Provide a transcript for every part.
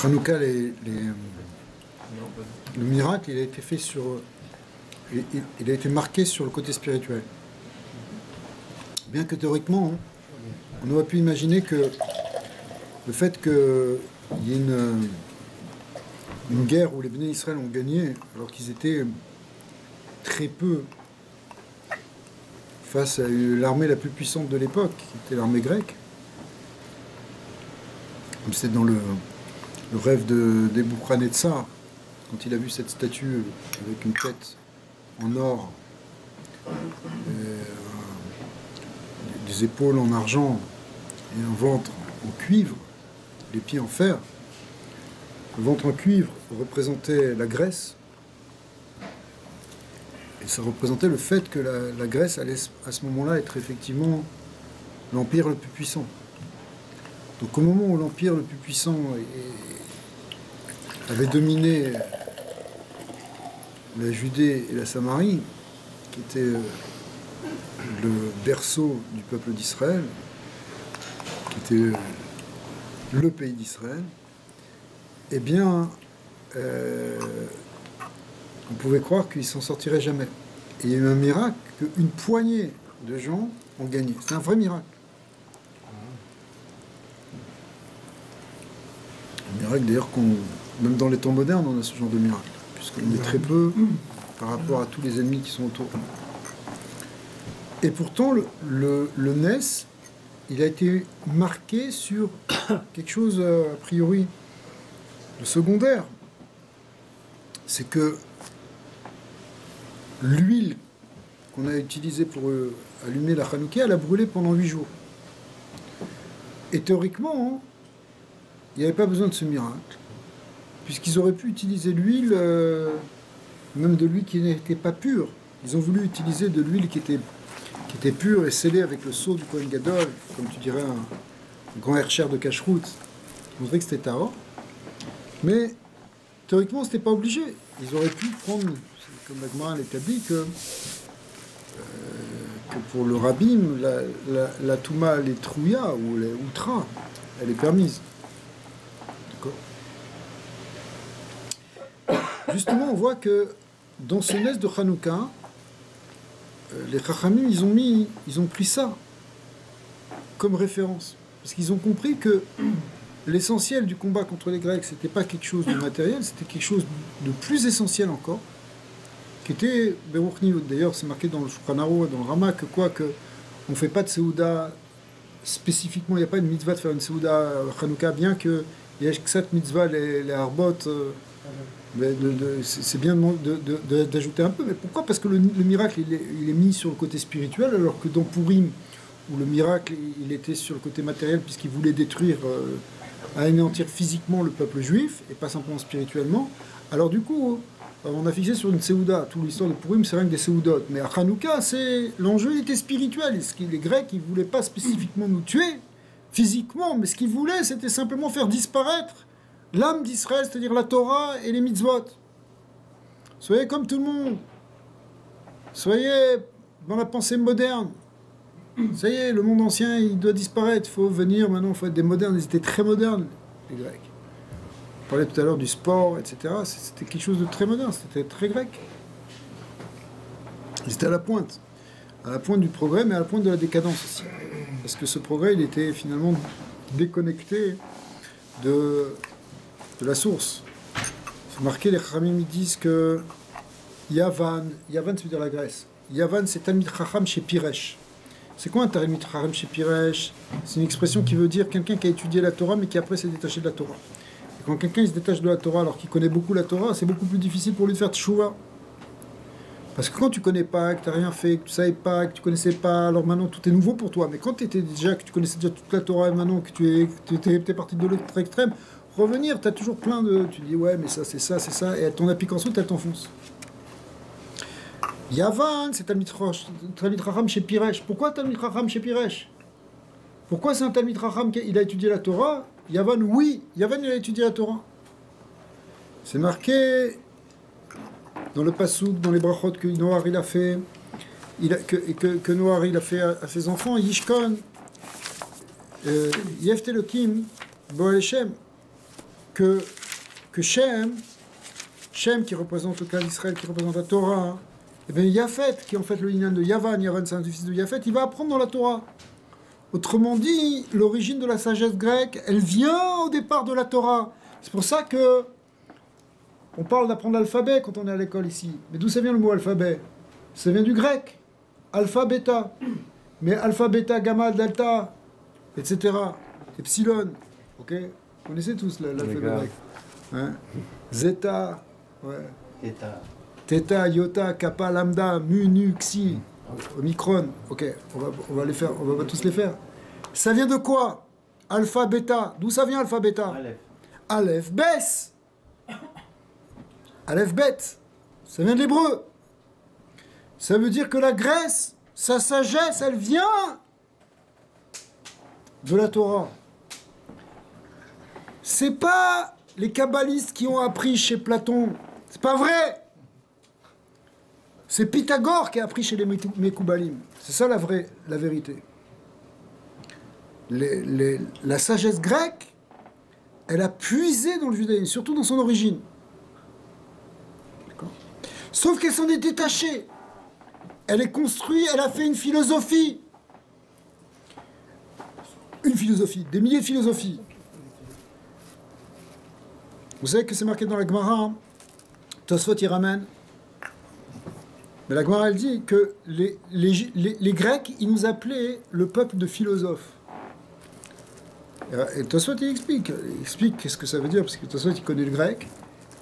Hanouka, le miracle, il a été fait sur... Il a été marqué sur le côté spirituel. Bien que théoriquement, on aurait pu imaginer que le fait qu'il y ait une guerre où les Béné Israël ont gagné, alors qu'ils étaient très peu face à l'armée la plus puissante de l'époque, qui était l'armée grecque, comme c'est dans le rêve de Nebuchadnezzar, quand il a vu cette statue avec une tête en or, des épaules en argent et un ventre en cuivre, les pieds en fer. Le ventre en cuivre représentait la Grèce, et ça représentait le fait que la Grèce allait à ce moment-là être effectivement l'empire le plus puissant. Donc au moment où l'empire le plus puissant avait dominé la Judée et la Samarie, qui était le berceau du peuple d'Israël, qui était le pays d'Israël, eh bien, on pouvait croire qu'il s'en sortirait jamais. Et il y a eu un miracle qu'une poignée de gens ont gagné. C'est un vrai miracle. Un miracle d'ailleurs même dans les temps modernes, on a ce genre de miracle, puisqu'on est très peu par rapport à tous les ennemis qui sont autour. Et pourtant, le NES, il a été marqué sur quelque chose, a priori, de secondaire. C'est que l'huile qu'on a utilisée pour allumer la Hanouka, elle a brûlé pendant 8 jours. Et théoriquement, il n'y avait pas besoin de ce miracle, puisqu'ils auraient pu utiliser l'huile, même de l'huile qui n'était pas pure. Ils ont voulu utiliser de l'huile qui était pure et scellée avec le sceau du Kohen Gadol, comme tu dirais un grand hercher de cacheroute, qui montrait que c'était Tahor. Mais théoriquement, c'était pas obligé. Ils auraient pu prendre, comme la Gemara l'établit, que pour le rabbin, la Touma, les Trouya ou les Outra, elle est permise. Justement, on voit que dans ce NES de Hanouka, les Chachamim, ils ont pris ça comme référence. Parce qu'ils ont compris que l'essentiel du combat contre les Grecs, c'était pas quelque chose de matériel, c'était quelque chose de plus essentiel encore, qui était Beruch Niyot. D'ailleurs, c'est marqué dans le Shulchan Aruch, dans le Rama, que on ne fait pas de Seouda spécifiquement, il n'y a pas une mitzvah de faire une Seouda Hanouka, bien qu'il y ait cette mitzvah, les Harbot. C'est bien d'ajouter un peu, mais pourquoi? Parce que le miracle il est mis sur le côté spirituel, alors que dans Purim, où le miracle il était sur le côté matériel, puisqu'il voulait détruire, anéantir physiquement le peuple juif, et pas simplement spirituellement, alors du coup, on a fixé sur une Seouda. Toute l'histoire de Purim, c'est rien que des Seoudot. Mais à Hanouka, l'enjeu était spirituel. Les Grecs, ils ne voulaient pas spécifiquement nous tuer, physiquement, mais ce qu'ils voulaient, c'était simplement faire disparaître l'âme d'Israël, c'est-à-dire la Torah et les mitzvot. Soyez comme tout le monde. Soyez dans la pensée moderne. Ça y est, le monde ancien, il doit disparaître. Il faut venir maintenant, il faut être des modernes. Ils étaient très modernes, les Grecs. On parlait tout à l'heure du sport, etc. C'était quelque chose de très moderne, c'était très grec. Ils étaient à la pointe du progrès, mais à la pointe de la décadence aussi. Parce que ce progrès, il était finalement déconnecté de la source. C'est marqué, les Chachamim disent que Yavan, ça veut dire la Grèce. Yavan, c'est Talmid Chacham chez Piresh. C'est quoi un Talmid Chacham chez Piresh? C'est une expression qui veut dire quelqu'un qui a étudié la Torah, mais qui après s'est détaché de la Torah. Et quand quelqu'un se détache de la Torah alors qu'il connaît beaucoup la Torah, c'est beaucoup plus difficile pour lui de faire tchouva. Parce que quand tu connais pas, que tu n'as rien fait, que tu ne savais pas, que tu ne connaissais pas, alors maintenant tout est nouveau pour toi. Mais quand que tu connaissais déjà toute la Torah et maintenant que tu étais parti de l'autre extrême, revenir, tu as toujours plein de... Tu dis, ouais, mais ça, et ton application, elle t'enfonce. Yavan, c'est Talmid Chacham chez Piresh. Pourquoi Talmid Chacham chez Piresh? Pourquoi c'est un Talmid Chacham qui a étudié la Torah? Yavan, oui, Yavan, il a étudié la Torah. C'est marqué dans le Passouk, dans les brachot que Noach il a fait, que Noach il a fait à ses enfants, Yishkon, Yefte Elokim, Boel Shem. que Shem qui représente le clan d'Israël, qui représente la Torah, et bien Yafet, qui est en fait le lignage de Yavan, Yavan c'est un fils de Yafet, il va apprendre dans la Torah. Autrement dit, l'origine de la sagesse grecque, elle vient au départ de la Torah. C'est pour ça que on parle d'apprendre l'alphabet quand on est à l'école ici. Mais d'où ça vient le mot alphabet? Ça vient du grec. Alpha, bêta. Mais alpha, bêta, gamma, delta, etc. Epsilon. Ok? Vous connaissez tous l'alphabet grec. Hein? Zeta. Ouais. Theta, iota, kappa, lambda, mu, nu, xi, omicron. Ok, on va les faire, on va tous les faire. Ça vient de quoi? Alpha, bêta. D'où ça vient alpha, bêta? Aleph, bès. Aleph, bête. Ça vient de l'hébreu. Ça veut dire que la Grèce, sa sagesse, elle vient de la Torah. C'est pas les kabbalistes qui ont appris chez Platon. C'est pas vrai. C'est Pythagore qui a appris chez les Mekoubalim. C'est ça la vérité. La sagesse grecque, elle a puisé dans le judaïsme, surtout dans son origine. Sauf qu'elle s'en est détachée. Elle est construite, elle a fait une philosophie. Une philosophie, des milliers de philosophies. Vous savez que c'est marqué dans la Gemara, hein? Tosfot y ramène. Mais la Gemara, elle dit que les Grecs, ils nous appelaient le peuple de philosophes. Et Tosfot, il explique qu'est-ce que ça veut dire, parce que Tosfot, il connaît le grec.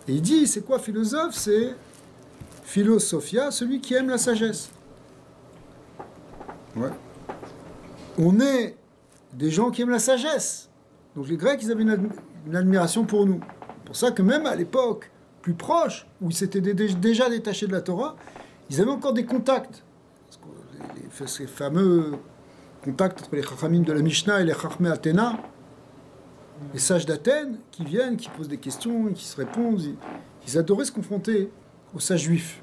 Et il dit, c'est quoi philosophe? C'est philosophia, celui qui aime la sagesse. Ouais. On est des gens qui aiment la sagesse. Donc les Grecs, ils avaient une admiration pour nous. C'est pour ça que même à l'époque plus proche, où ils s'étaient déjà détachés de la Torah, ils avaient encore des contacts. Ces fameux contacts entre les Chachamim de la Mishnah et les Chachmei Athéna, les sages d'Athènes, qui viennent, qui posent des questions, qui se répondent. Ils adoraient se confronter aux sages juifs.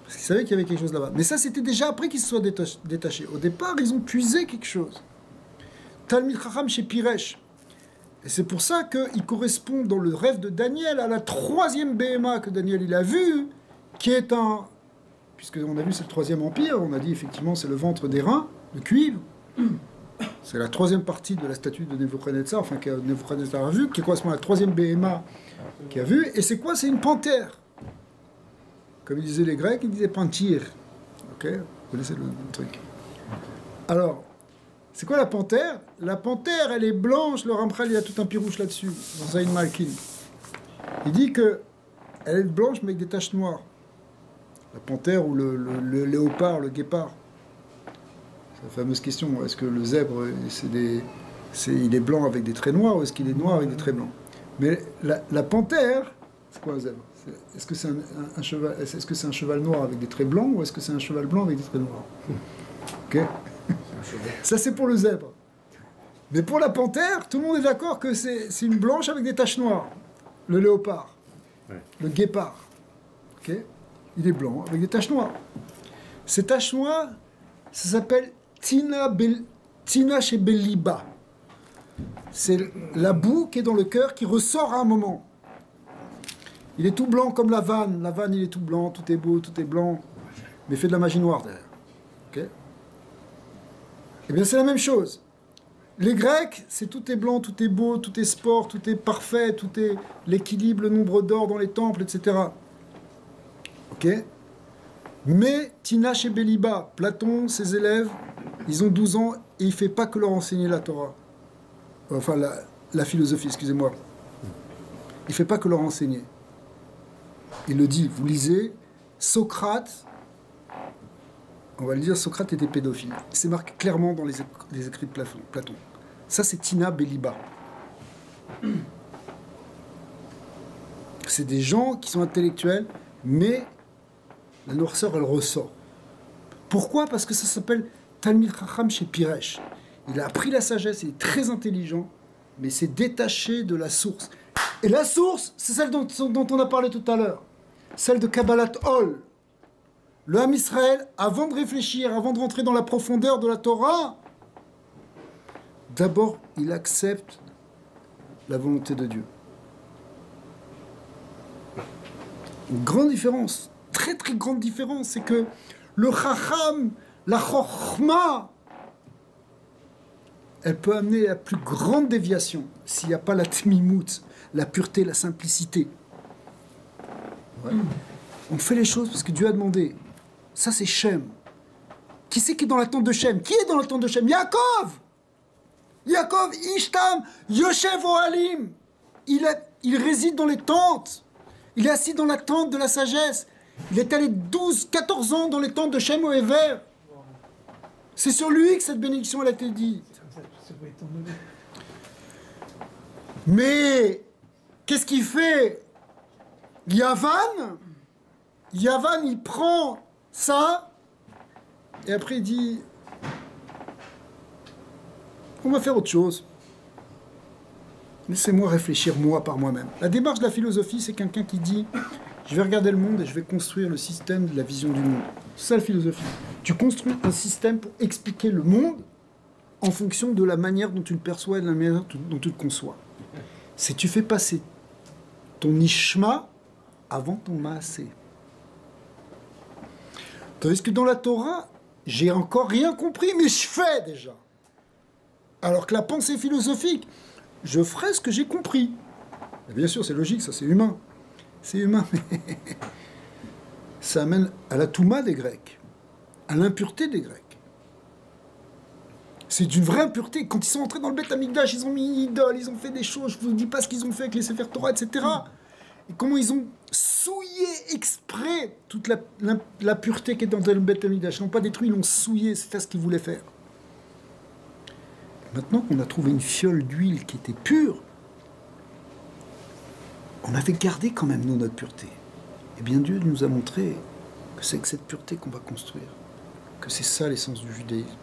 Parce qu'ils savaient qu'il y avait quelque chose là-bas. Mais ça, c'était déjà après qu'ils se soient détachés. Au départ, ils ont puisé quelque chose. Talmid Chacham chez Piresh. Et c'est pour ça qu'il correspond dans le rêve de Daniel à la troisième BMA que Daniel il a vu, qui est un... Puisqu'on a vu c'est le troisième empire, on a dit effectivement c'est le ventre des reins, le cuivre. C'est la troisième partie de la statue de Nebuchadnezzar, enfin que Nebuchadnezzar a vu, qui correspond à la troisième BMA qu'il a vu. Et c'est quoi? C'est une panthère. Comme ils disaient les Grecs, ils disaient panthère. Ok? Vous connaissez le truc. Alors, c'est quoi la panthère? La panthère, elle est blanche, le Ramchal, il a tout un pirouche là-dessus, dans Zayn Malkin. Il dit que elle est blanche, mais avec des taches noires. La panthère ou le léopard, le guépard. C'est la fameuse question, est-ce que le zèbre, il est blanc avec des traits noirs, ou est-ce qu'il est noir avec des traits blancs? Mais la panthère, c'est quoi un zèbre? Est-ce que c'est un cheval, est-ce que c'est un cheval noir avec des traits blancs, ou est-ce que c'est un cheval blanc avec des traits noirs? Ok. Ça, c'est pour le zèbre. Mais pour la panthère, tout le monde est d'accord que c'est une blanche avec des taches noires. Le léopard. Ouais. Le guépard. Ok. Il est blanc avec des taches noires. Ces taches noires, ça s'appelle Tina chez Beliba. C'est la boue qui est dans le cœur qui ressort à un moment. Il est tout blanc comme la vanne. La vanne, il est tout blanc, tout est beau, tout est blanc. Mais il fait de la magie noire derrière. Ok. Eh bien, c'est la même chose. Les Grecs, c'est tout est blanc, tout est beau, tout est sport, tout est parfait, tout est l'équilibre, le nombre d'or dans les temples, etc. Ok? Mais Tinash et Beliba, Platon, ses élèves, ils ont 12 ans et il ne fait pas que leur enseigner la Torah. Enfin, la philosophie, excusez-moi. Il ne fait pas que leur enseigner. Il le dit, vous lisez, Socrate, on va le dire, Socrate était pédophile. C'est marqué clairement dans les écrits de Platon. Ça, c'est Tina Beliba. C'est des gens qui sont intellectuels, mais la noirceur, elle ressort. Pourquoi? Parce que ça s'appelle Talmid Chacham chez Piresh. Il a appris la sagesse, il est très intelligent, mais c'est détaché de la source. Et la source, c'est celle dont on a parlé tout à l'heure. Celle de Kabbalat Ol. Le Ham Israël, avant de réfléchir, avant de rentrer dans la profondeur de la Torah, d'abord, il accepte la volonté de Dieu. Une grande différence, très très grande différence, c'est que le chacham, la chokhma, elle peut amener la plus grande déviation s'il n'y a pas la tmimout, la pureté, la simplicité. Ouais. On fait les choses parce que Dieu a demandé. Ça, c'est Shem. Qui c'est qui est dans la tente de Shem? Qui est dans la tente de Shem? Yaakov! Yaakov, Ishtam, Yoshev Ohalim. Il réside dans les tentes. Il est assis dans la tente de la sagesse. Il est allé 12, 14 ans dans les tentes de Shem Ohever. C'est sur lui que cette bénédiction elle a été dite. Mais qu'est-ce qu'il fait? Yavan, il prend ça et après il dit on va faire autre chose. Laissez-moi réfléchir moi par moi-même. La démarche de la philosophie, c'est quelqu'un qui dit je vais regarder le monde et je vais construire le système de la vision du monde. C'est ça la philosophie. Tu construis un système pour expliquer le monde en fonction de la manière dont tu le perçois et de la manière dont tu le conçois. C'est tu fais passer ton ishma avant ton maasé. Tandis que dans la Torah, j'ai encore rien compris, mais je fais déjà. Alors que la pensée philosophique, je ferai ce que j'ai compris. Et bien sûr, c'est logique, ça c'est humain. C'est humain. Ça amène à la touma des Grecs, à l'impureté des Grecs. C'est d'une vraie impureté. Quand ils sont entrés dans le Beth Amikdash, ils ont mis une idole, ils ont fait des choses, je ne vous dis pas ce qu'ils ont fait avec les Sefer Torah, etc. Et comment ils ont souillé exprès toute la pureté qui est dans le Beth Amikdash. Ils n'ont pas détruit, ils l'ont souillé, c'est ce qu'ils voulaient faire. Maintenant qu'on a trouvé une fiole d'huile qui était pure, on avait gardé quand même nous notre pureté. Et bien Dieu nous a montré que c'est avec cette pureté qu'on va construire, que c'est ça l'essence du judaïsme.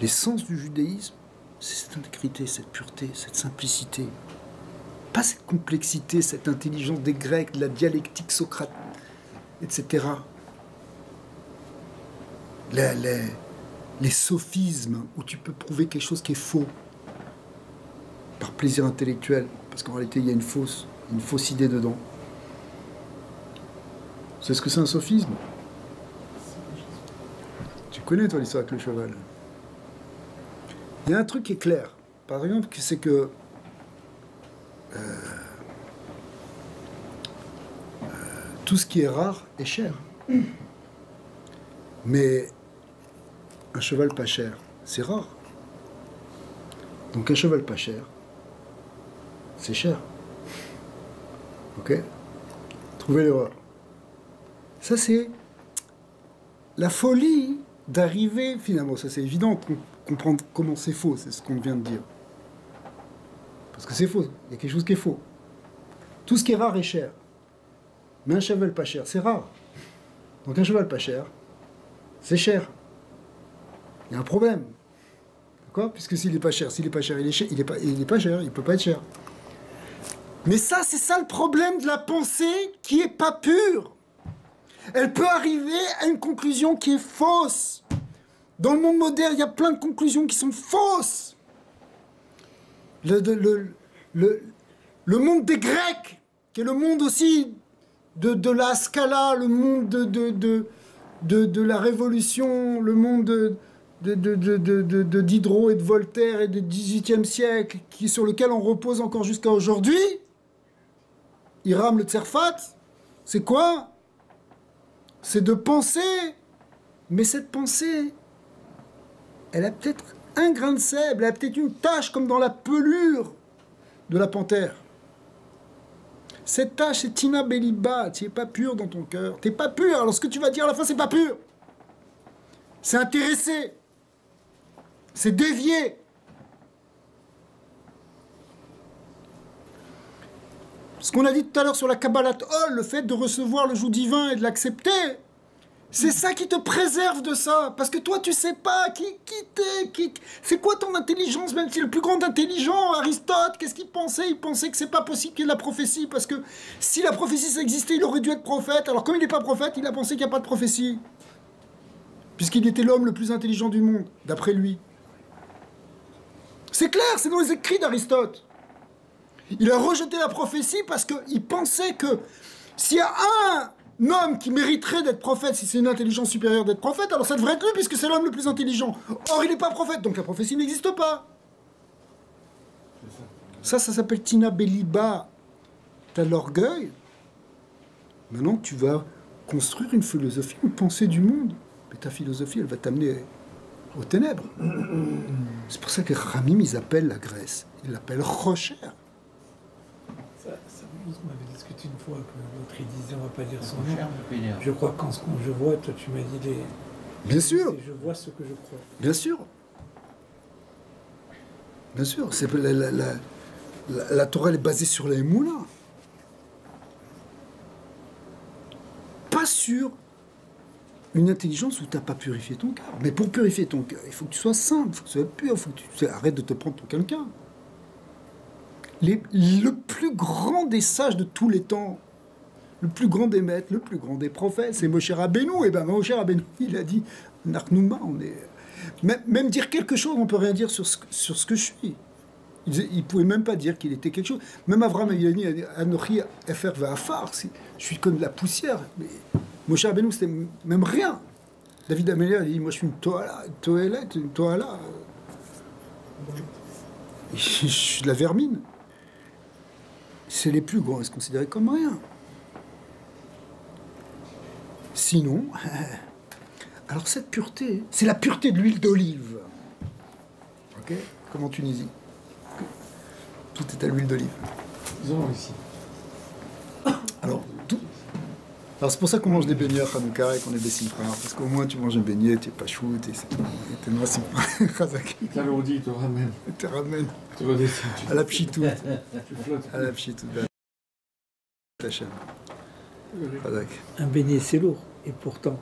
L'essence du judaïsme, c'est cette intégrité, cette pureté, cette simplicité. Pas cette complexité, cette intelligence des Grecs, de la dialectique Socrate, etc. Les sophismes où tu peux prouver quelque chose qui est faux par plaisir intellectuel, parce qu'en réalité il y a une fausse idée dedans. Tu sais ce que c'est un sophisme? Tu connais toi l'histoire avec le cheval. Il y a un truc qui est clair, par exemple, c'est que tout ce qui est rare est cher. Mais un cheval pas cher, c'est rare. Donc un cheval pas cher, c'est cher. Ok? Trouvez l'erreur. Ça, c'est la folie d'arriver, finalement, ça c'est évident, comprendre comment c'est faux, c'est ce qu'on vient de dire. Parce que c'est faux, il y a quelque chose qui est faux. Tout ce qui est rare est cher. Mais un cheval pas cher, c'est rare. Donc un cheval pas cher, c'est cher. Il y a un problème. D'accord? Puisque s'il n'est pas cher, il est pas cher, il est pas cher, il peut pas être cher. Mais ça, c'est ça le problème de la pensée qui est pas pure. Elle peut arriver à une conclusion qui est fausse. Dans le monde moderne, il y a plein de conclusions qui sont fausses. Le monde des Grecs, qui est le monde aussi de la Scala, le monde de la Révolution, le monde de Diderot et de Voltaire et du XVIIIe siècle, sur lequel on repose encore jusqu'à aujourd'hui. Hiram le Tzerfat, c'est quoi? C'est de penser, mais cette pensée, elle a peut-être un grain de sable, elle a peut-être une tache comme dans la pelure de la panthère. Cette tache, c'est Tina Beliba, tu n'es pas pur dans ton cœur. Tu n'es pas pur, alors ce que tu vas dire à la fin, c'est pas pur. C'est intéressé. C'est dévié. Ce qu'on a dit tout à l'heure sur la Kabbalat Ol, le fait de recevoir le joug divin et de l'accepter, c'est ça qui te préserve de ça. Parce que toi, tu sais pas qui t'es. C'est quoi ton intelligence, même si le plus grand intelligent, Aristote, qu'est-ce qu'il pensait? Il pensait que c'est pas possible qu'il y ait de la prophétie, parce que si la prophétie ça existait, il aurait dû être prophète. Alors comme il n'est pas prophète, il a pensé qu'il n'y a pas de prophétie. Puisqu'il était l'homme le plus intelligent du monde, d'après lui. C'est clair, c'est dans les écrits d'Aristote. Il a rejeté la prophétie parce qu'il pensait que S'il y a un homme qui mériterait d'être prophète, si c'est une intelligence supérieure d'être prophète, alors ça devrait être lui, puisque c'est l'homme le plus intelligent. Or, il n'est pas prophète, donc la prophétie n'existe pas. Ça s'appelle Tina Beliba. T'as l'orgueil. Maintenant, tu vas construire une philosophie, une pensée du monde. Mais ta philosophie, elle va t'amener aux ténèbres. C'est pour ça que les Ramim, ils appellent la Grèce. Ils l'appellent Rocher. Ça, on avait discuté une fois que l'autre il disait on va pas dire son nom. Je crois qu'en ce que je vois, toi tu m'as dit les. Bien sûr. Je vois ce que je crois. Bien sûr. Bien sûr. C'est la Torah elle est basée sur les moulins. Pas sur une intelligence où tu n'as pas purifié ton cœur. Mais pour purifier ton cœur, il faut que tu sois simple, il faut que tu sois pur, il faut que tu arrêtes de te prendre pour quelqu'un. Le plus grand des sages de tous les temps, le plus grand des maîtres, le plus grand des prophètes, c'est Moshe Rabbeinu. Et bien Moshe Rabbeinu, il a dit, Narnouma, on est... Même dire quelque chose, on ne peut rien dire sur ce que je suis. Il ne pouvait même pas dire qu'il était quelque chose. Même Avraham, il a dit, Anochi Efer Ve'afar, je suis comme de la poussière. Mais Moshe Rabbeinu, c'était même rien. David Amélia a dit, moi je suis une toilette, une toala. Je suis de la vermine. C'est les plus grands, ils se considéraient comme rien. Sinon, alors cette pureté, c'est la pureté de l'huile d'olive. Ok ? Comme en Tunisie. Tout est à l'huile d'olive. Ils ont ici. Alors, c'est pour ça qu'on mange des beignets à Hanouka et qu'on est des simfras. Parce qu'au moins tu manges un beignet, tu n'es pas chou, tu es noix simfra. Chazak. T'alourdis, tu ramènes. Tu ramènes. Tu redescends. À la pchitoute. Tu flottes. À la pchitoute. Ta chaîne. Chazak. Un beignet c'est lourd. Et pourtant,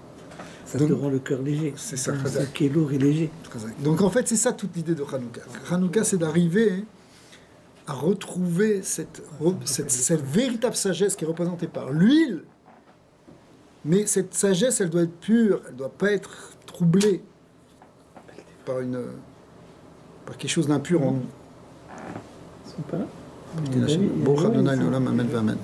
ça te rend le cœur léger. C'est ça, ce qui est lourd et léger. Donc en fait, c'est ça toute l'idée de Hanouka. Hanouka, c'est d'arriver à retrouver cette véritable sagesse qui est représentée par l'huile. Mais cette sagesse, elle doit être pure, elle ne doit pas être troublée par quelque chose d'impur en nous. Ils sont pas là. Amen.